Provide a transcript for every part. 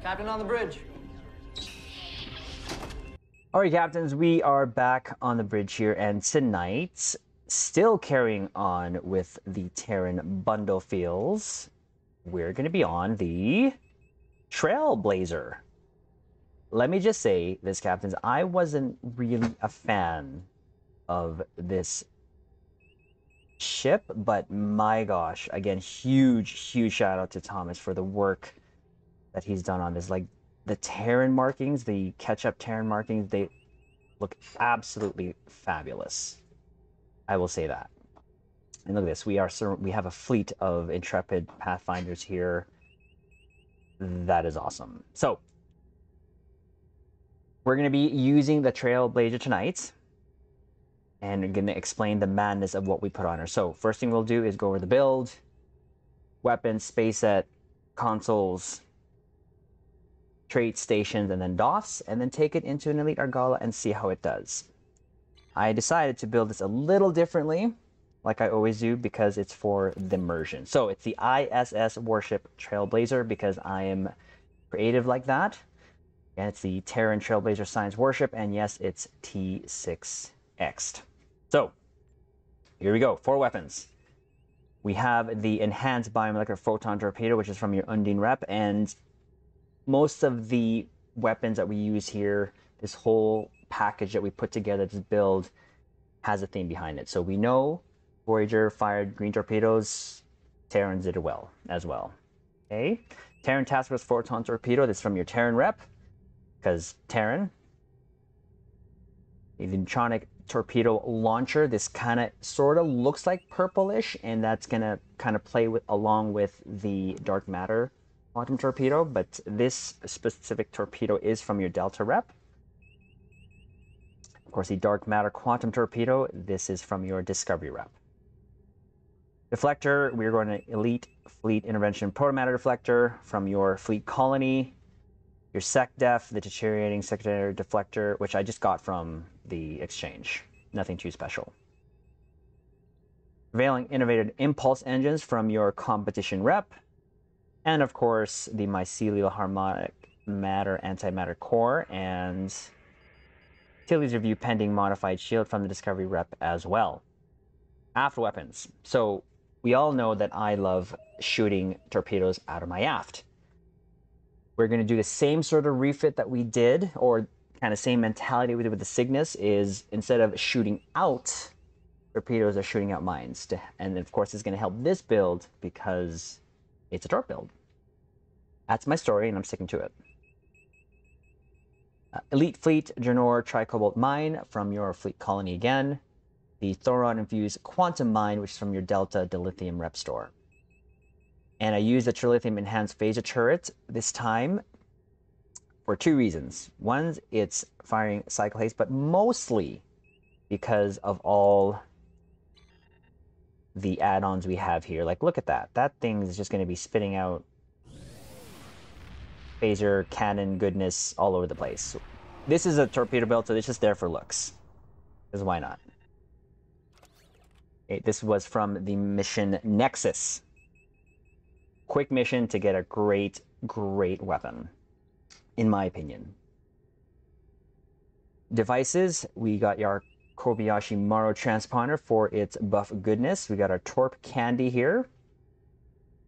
Captain on the bridge. All right, captains, we are back on the bridge here, and tonight, still carrying on with the Terran Bundle feels, we're going to be on the Trailblazer. Let me just say this, captains, I wasn't really a fan of this ship, but my gosh, again, huge shout out to Thomas for the work that he's done on this. Like, the Terran markings, the catch-up Terran markings, they look absolutely fabulous. I will say that. And look at this. We have a fleet of intrepid Pathfinders here. That is awesome. So we're going to be using the Trailblazer tonight, and we're going to explain the madness of what we put on her. So first thing we'll do is go over the build, weapons, space set, consoles, trait stations, and then DOFs, and then take it into an Elite Argala and see how it does. I decided to build this a little differently, like I always do, because it's for the immersion. So it's the ISS Warship Trailblazer, because I am creative like that. And it's the Terran Trailblazer Science Warship, and yes, it's T6X'd. So here we go, 4 weapons. We have the Enhanced Biomolecular Photon Torpedo, which is from your Undine rep, and most of the weapons that we use here, this whole package that we put together, this build, has a theme behind it. So we know Voyager fired green torpedoes, Terrans did it well as well. Okay, Terran Task Force Photon Torpedo, this is from your Terran rep, because Terran. The neutronic torpedo launcher, this kind of sort of looks like purplish, and that's gonna kind of play with along with the dark matter quantum torpedo, but this specific torpedo is from your Delta rep. Of course, the dark matter quantum torpedo, this is from your Discovery rep. Deflector, we're going to Elite Fleet Intervention Protomatter Deflector from your Fleet Colony. Your SecDef, the deteriorating secondary deflector, which I just got from the exchange. Nothing too special. Prevailing Innovated Impulse Engines from your Competition rep. And of course, the Mycelial Harmonic Matter Antimatter Core, and Tilly's Review Pending Modified Shield from the Discovery rep as well. Aft weapons. So we all know that I love shooting torpedoes out of my aft. We're going to do the same sort of refit that we did, or kind of same mentality we did with the Cygnus, is instead of shooting out, torpedoes are shooting out mines. And of course, it's going to help this build because it's a torp build. That's my story, and I'm sticking to it. Elite Fleet Janor Tricobalt Mine from your Fleet Colony again. The Thoron-infused Quantum Mine, which is from your Delta Dilithium rep store. And I used the Trilithium Enhanced Phaser Turret this time for 2 reasons. One, it's firing cycle haste, but mostly because of all the add-ons we have here. Like, look at that. That thing is just going to be spitting out phaser, cannon, goodness all over the place. This is a torpedo build, so it's just there for looks. Because why not? Okay, this was from the mission Nexus. Quick mission to get a great weapon, in my opinion. Devices, we got our Kobayashi Maru transponder for its buff goodness. We got our Torp Candy here,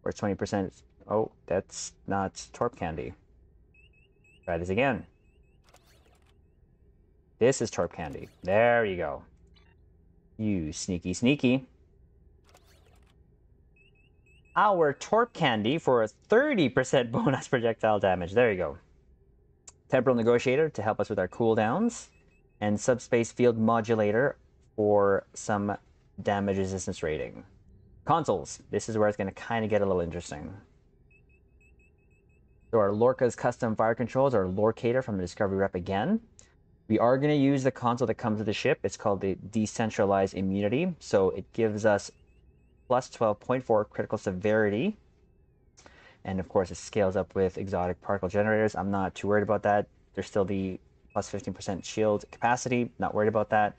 or 20%. Oh, that's not Torp Candy. Try this again. This is Torp Candy. There you go. You sneaky. Our Torp Candy for a 30% bonus projectile damage. There you go. Temporal Negotiator to help us with our cooldowns. And Subspace Field Modulator for some damage resistance rating. Consoles. This is where it's going to kind of get a little interesting. So our Lorca's Custom Fire Controls, our Lorcator from the Discovery rep again. We are going to use the console that comes with the ship. It's called the Decentralized Immunity. So it gives us plus 12.4 critical severity. And of course, it scales up with exotic particle generators. I'm not too worried about that. There's still the plus 15% shield capacity. Not worried about that.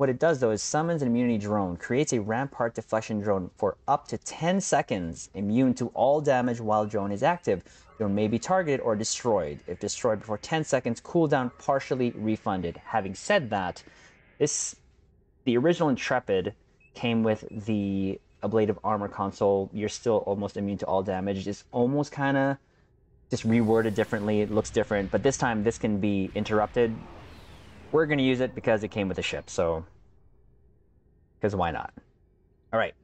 What it does, though, is summons an immunity drone, creates a rampart deflection drone for up to 10 seconds, immune to all damage while drone is active. Drone may be targeted or destroyed. If destroyed before 10 seconds, cooldown partially refunded. Having said that, the original Intrepid came with the ablative armor console. You're still almost immune to all damage. It's almost kind of just reworded differently. It looks different, but this time this can be interrupted. We're going to use it because it came with the ship, so because why not? All right,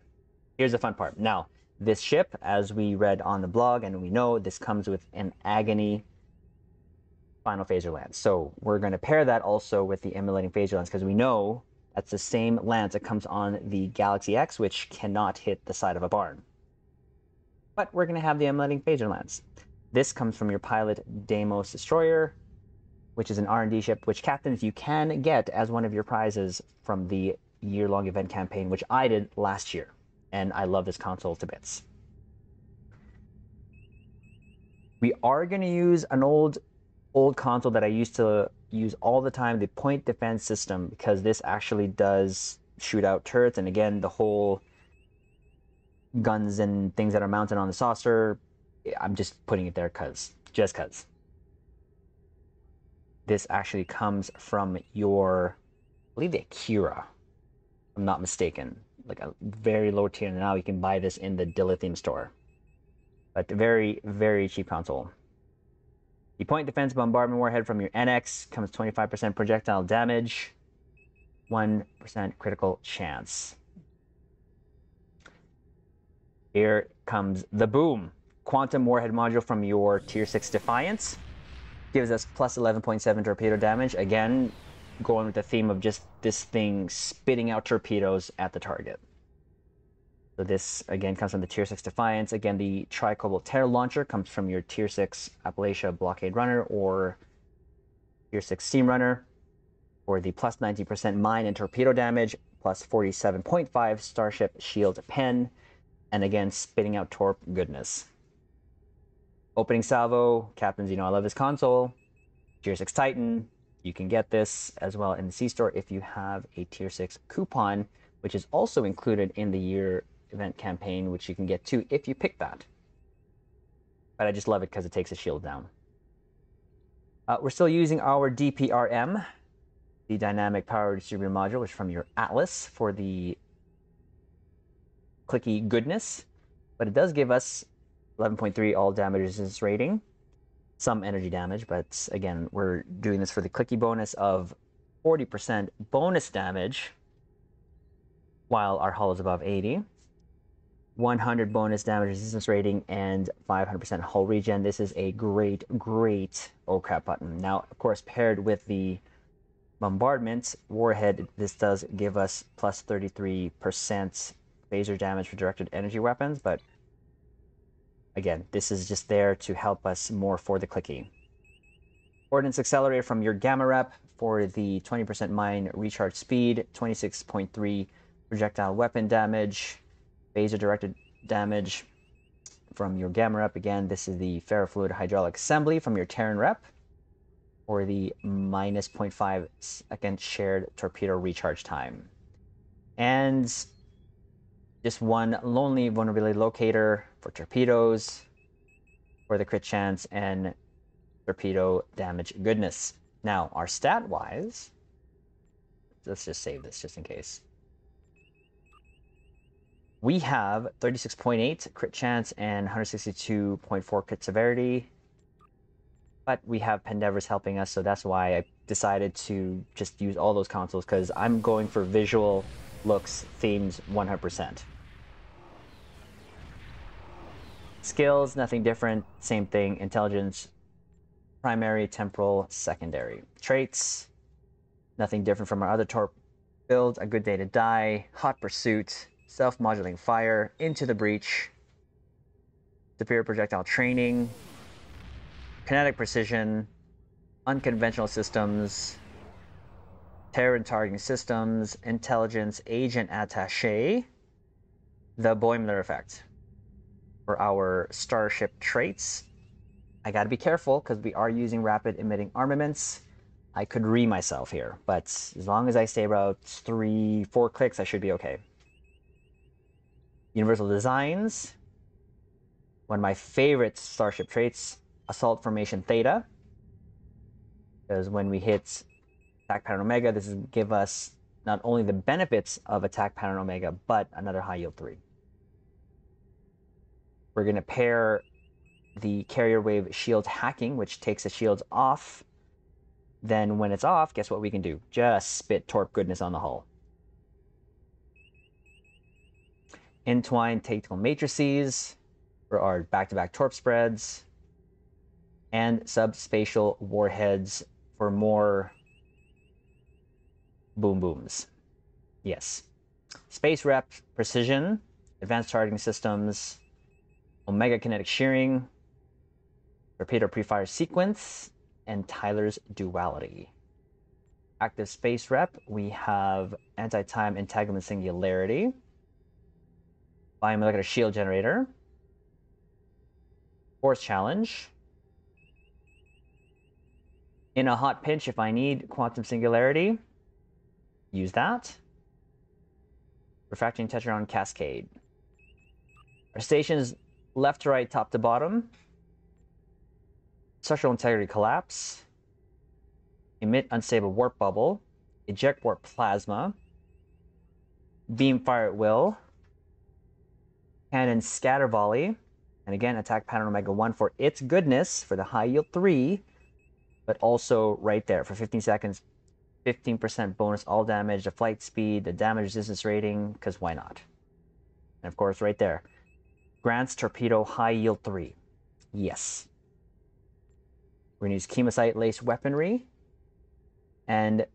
here's the fun part. Now, this ship, as we read on the blog, and we know, this comes with an Agony final phaser lance. So we're going to pair that also with the emulating phaser lance, because we know that's the same lance that comes on the Galaxy X, which cannot hit the side of a barn. But we're going to have the emulating phaser lance. This comes from your pilot Deimos Destroyer, which is an R&D ship, which, captains, you can get as one of your prizes from the year-long event campaign, which I did last year. And I love this console to bits. We are going to use an old console that I used to use all the time, the point defense system, because this actually does shoot out turrets. And again, the whole guns and things that are mounted on the saucer, I'm just putting it there just because. This actually comes from your, I believe, the Akira, if I'm not mistaken. Like a very low tier. Now you can buy this in the Dilithium store. But very, very cheap console. The point defense bombardment warhead from your NX comes 25% projectile damage, 1% critical chance. Here comes the boom. Quantum warhead module from your Tier 6 Defiance. Gives us plus 11.7 torpedo damage. Again, going with the theme of just this thing spitting out torpedoes at the target. So this, again, comes from the Tier 6 Defiance. Again, the Tricobalt Terror Launcher comes from your Tier 6 Appalachia Blockade Runner or Tier 6 Steam Runner for the plus 19% mine and torpedo damage, plus 47.5 Starship Shield Pen, and again, spitting out torp goodness. Opening salvo, captains, you know I love this console. Tier 6 Titan, you can get this as well in the C-Store if you have a Tier 6 coupon, which is also included in the year event campaign, which you can get too if you pick that. But I just love it because it takes the shield down. We're still using our DPRM, the Dynamic Power Distributor Module, which is from your Atlas for the clicky goodness. But it does give us 11.3 all damage resistance rating, some energy damage, but again, we're doing this for the clicky bonus of 40% bonus damage while our hull is above 80. 100 bonus damage resistance rating and 500% hull regen. This is a great, great oh crap button. Now, of course, paired with the bombardment warhead, this does give us plus 33% phaser damage for directed energy weapons, but again, this is just there to help us more for the clicky. Ordnance Accelerator from your Gamma Rep for the 20% mine recharge speed, 26.3 projectile weapon damage, phaser directed damage from your Gamma Rep. Again, this is the ferrofluid hydraulic assembly from your Terran Rep for the minus 0.5 second shared torpedo recharge time. And just one lonely vulnerability locator for torpedoes, for the crit chance and torpedo damage goodness. Now, our stat-wise, let's just save this just in case. We have 36.8 crit chance and 162.4 crit severity, but we have Pendevers helping us, so that's why I decided to just use all those consoles, because I'm going for visual looks, themes 100%. Skills, nothing different, same thing. Intelligence, primary, temporal, secondary. Traits, nothing different from our other TORP builds. A good day to die, hot pursuit, self-modulating fire, into the breach, superior projectile training, kinetic precision, unconventional systems, Terran targeting systems, intelligence, agent attaché, the Boimler effect. For our starship traits, I gotta be careful because we are using rapid emitting armaments. I could myself here, but as long as I stay about 3-4 clicks, I should be okay. Universal Designs. One of my favorite Starship traits, Assault Formation Theta. Because when we hit Attack Pattern Omega, this will give us not only the benefits of Attack Pattern Omega, but another high yield 3. We're going to pair the Carrier Wave Shield Hacking, which takes the shields off. Then when it's off, guess what we can do? Just spit TORP goodness on the hull. Entwined Tactical Matrices for our back-to-back TORP spreads. And Subspatial Warheads for more boom booms. Yes. Space Rep Precision, Advanced Targeting Systems, Omega Kinetic Shearing, Torpedo Pre-Fire Sequence, and Tyler's Duality. Active Space Rep, we have Anti-Time Entanglement Singularity, Biomolecular Shield Generator, Force Challenge. In a hot pinch, if I need Quantum Singularity, use that. Refracting Tetraron Cascade. Our stations left to right, top to bottom. Structural Integrity Collapse. Emit Unstable Warp Bubble. Eject Warp Plasma. Beam Fire at Will. Cannon Scatter Volley. And again, Attack Pattern Omega 1 for its goodness, for the high yield 3. But also right there, for 15 seconds, 15% bonus all damage, the flight speed, the damage resistance rating, because why not? And of course, right there, grants Torpedo High Yield 3. Yes. We're going to use Chemosite Lace Weaponry and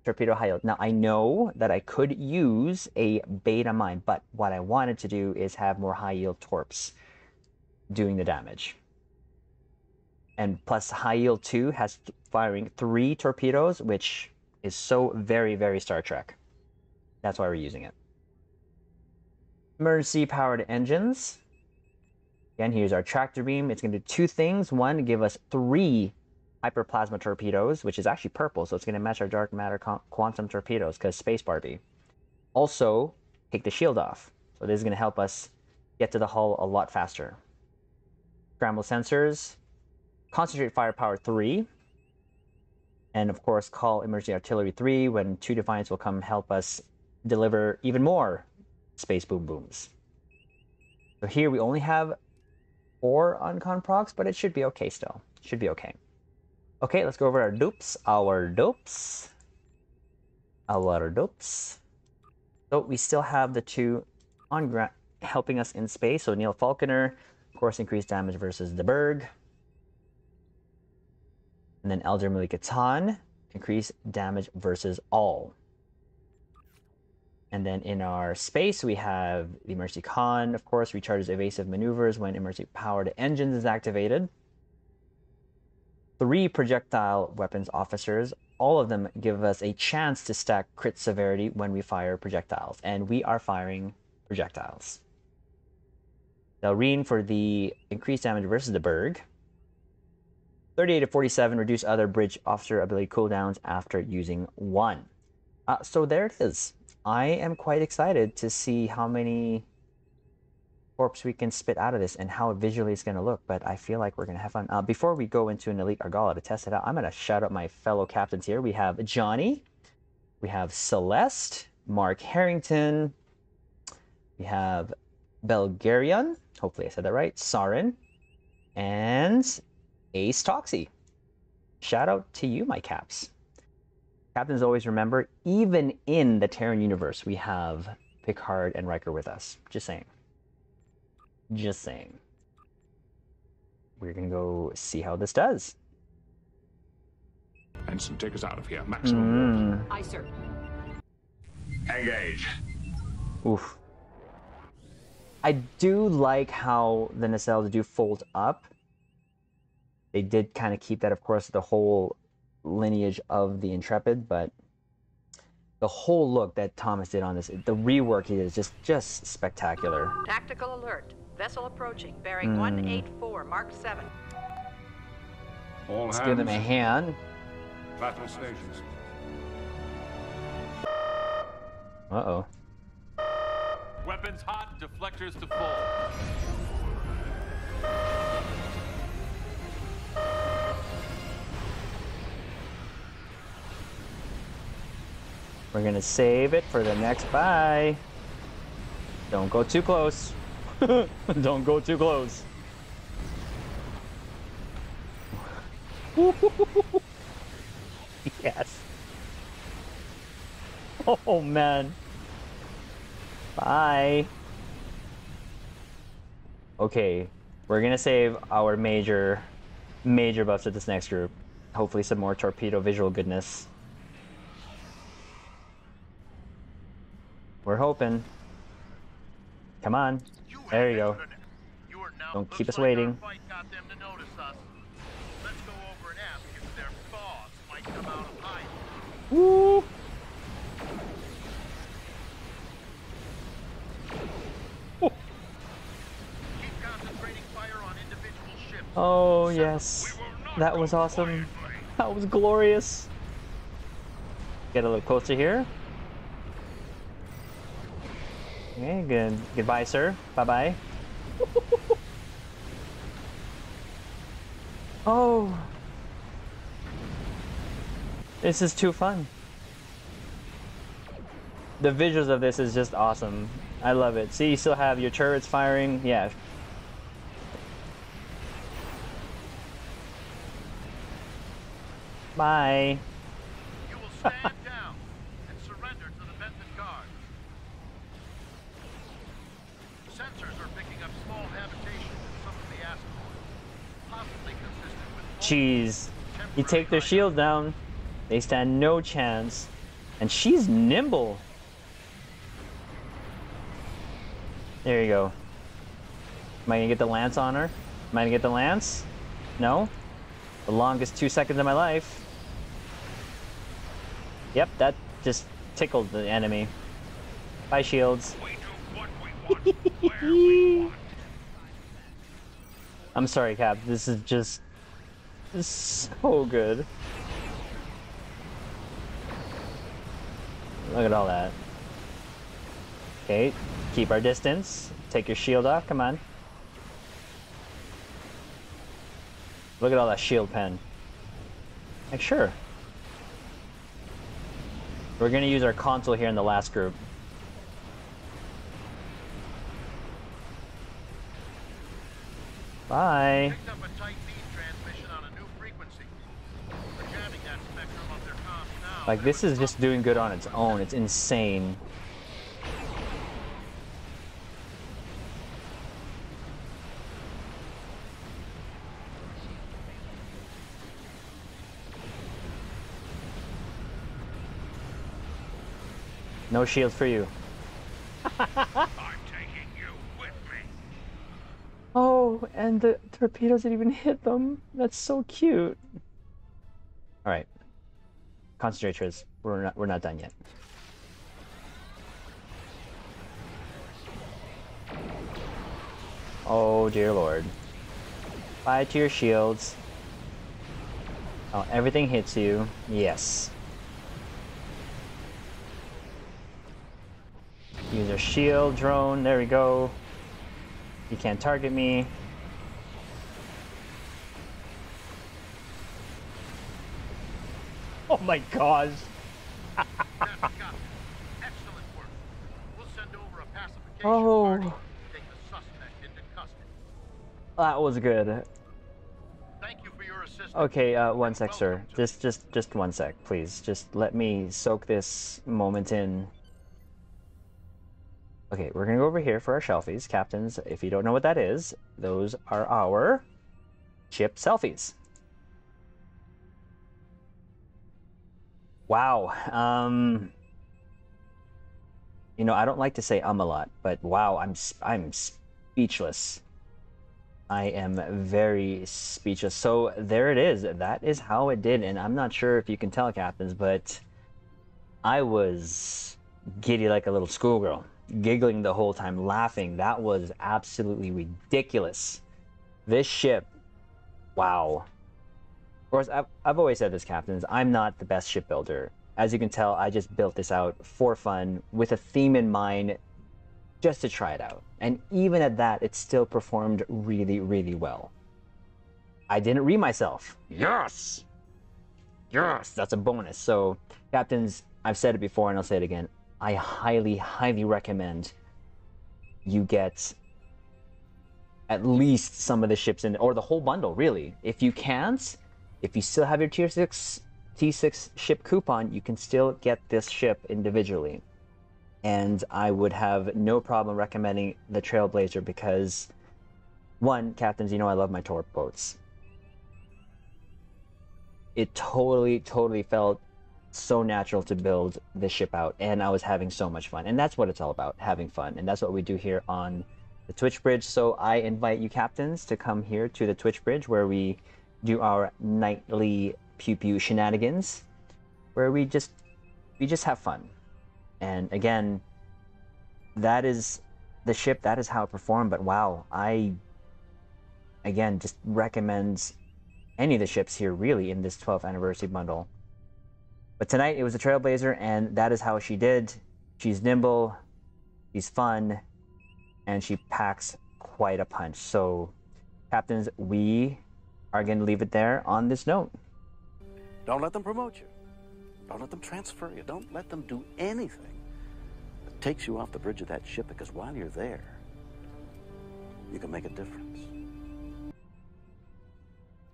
Torpedo High Yield. Now, I know that I could use a Beta Mine, but what I wanted to do is have more high yield torps doing the damage. And plus, High Yield 2 has firing 3 torpedoes, which is so very, very Star Trek. That's why we're using it. Emergency powered engines. Again, here's our tractor beam. It's going to do 2 things. One, give us 3 hyperplasma torpedoes, which is actually purple, so it's going to match our dark matter quantum torpedoes, because Space Barbie. Also, take the shield off. So this is going to help us get to the hull a lot faster. Scramble sensors. Concentrate Firepower 3. And of course, call Emergency Artillery 3 when 2 Defiance will come help us deliver even more Space Boom Booms. So here we only have 4 Uncon procs, but it should be okay still. Should be okay. Okay, let's go over our dupes. Our dupes. So we still have the 2 on ground helping us in space. So Neil Falconer, of course, increased damage versus the Berg. And then Elder Malikatan, increase damage versus all. And then in our space, we have the Emergency Con, of course, recharges evasive maneuvers when emergency powered engines is activated. 3 projectile weapons officers, all of them give us a chance to stack crit severity when we fire projectiles. And we are firing projectiles. Delreen for the increased damage versus the Berg. 38 to 47, reduce other bridge officer ability cooldowns after using 1. So there it is. I am quite excited to see how many corps we can spit out of this and how visually it's going to look, but I feel like we're going to have fun. Before we go into an Elite Argala to test it out, I'm going to shout out my fellow captains here. We have Johnny, we have Celeste, Mark Harrington, we have Belgarian, hopefully I said that right, Sarin, and Ace Toxie. Shout out to you, my caps. Captains, always remember, even in the Terran universe, we have Picard and Riker with us. Just saying. Just saying. We're going to go see how this does. Ensign, take us out of here. Maximum warp. Aye, sir. Engage. Oof. I do like how the nacelles do fold up. They did kind of keep that, of course, the whole lineage of the Intrepid, but the whole look that Thomas did on this, the rework he did is just spectacular. Tactical alert. Vessel approaching. Bearing 184, Mark 7. All Let's hands. give them a hand. Battle stations. Uh-oh. Weapons hot, deflectors to full. We're gonna save it for the next buy. Don't go too close. Don't go too close. Yes. Oh man. Bye. Okay, we're gonna save our major buffs at this next group. Hopefully some more torpedo visual goodness. We're hoping. Come on. There you go. Don't keep us waiting. Woo! Oh yes, that was awesome. That was glorious. Get a little closer here. Okay, good. Goodbye, sir. Bye-bye. Oh. This is too fun. The visuals of this is just awesome. I love it. See, you still have your turrets firing. Yeah. Bye. You will stand down and surrender to the Benton Guard. Sensors are picking up small habitations in some of the asteroids, possibly consistent with... Jeez. You take their shield down, they stand no chance. And she's nimble. There you go. Am I gonna get the lance on her? Am I gonna get the lance? No? The longest 2 seconds of my life. Yep, that just tickled the enemy. Bye, shields. I'm sorry, Cap. This is just... This is so good. Look at all that. Okay, keep our distance. Take your shield off, come on. Look at all that shield pen. Like, sure. We're gonna use our console here in the last group. Bye. Picked up a tight beam transmission on a new frequency. We're jamming that spectrum of their comms now. Like, this is just doing good on its own. It's insane. No shield for you. I'm taking you with me. Oh, and the torpedoes didn't even hit them. That's so cute. All right, concentrate, Triz. We're not done yet. Oh dear Lord. Bye to your shields. Oh, everything hits you. Yes. Use our shield drone. There we go. You can't target me. Oh my gosh. Excellent work. We'll send over a pacification Oh. party to take the suspect into custody. That was good. Thank you for your assistance. Okay, one sec, sir. Just one sec, please. Just let me soak this moment in. Okay, we're gonna go over here for our selfies. Captains, if you don't know what that is, those are our ship selfies. Wow. You know, I don't like to say a lot, but wow, I'm speechless. I am very speechless. So there it is. That is how it did, and I'm not sure if you can tell, Captains, but I was giddy like a little schoolgirl, giggling the whole time, laughing. That was absolutely ridiculous. This ship, wow. Of course, I've always said this, captains, I'm not the best shipbuilder. As you can tell, I just built this out for fun, with a theme in mind, just to try it out. And even at that, it still performed really, really well. I didn't read myself. Yes! Yes! That's a bonus. So, captains, I've said it before and I'll say it again. I highly, highly recommend you get at least some of the ships in, or the whole bundle, really. If you can't, if you still have your Tier 6 T6 ship coupon, you can still get this ship individually. And I would have no problem recommending the Trailblazer because, one, captains, you know I love my TORP boats. It totally felt so natural to build this ship out, and I was having so much fun. And that's what it's all about, having fun. And that's what we do here on the Twitch bridge. So I invite you captains to come here to the Twitch bridge where we do our nightly pew pew shenanigans, where we just have fun. And again, that is the ship, that is how it performed. But wow, I again just recommend any of the ships here really in this 12th anniversary bundle. But tonight it was a Trailblazer, and that is how she did. She's nimble, she's fun, and she packs quite a punch. So captains, we are going to leave it there on this note. Don't let them promote you. Don't let them transfer you. Don't let them do anything that takes you off the bridge of that ship, because while you're there, you can make a difference.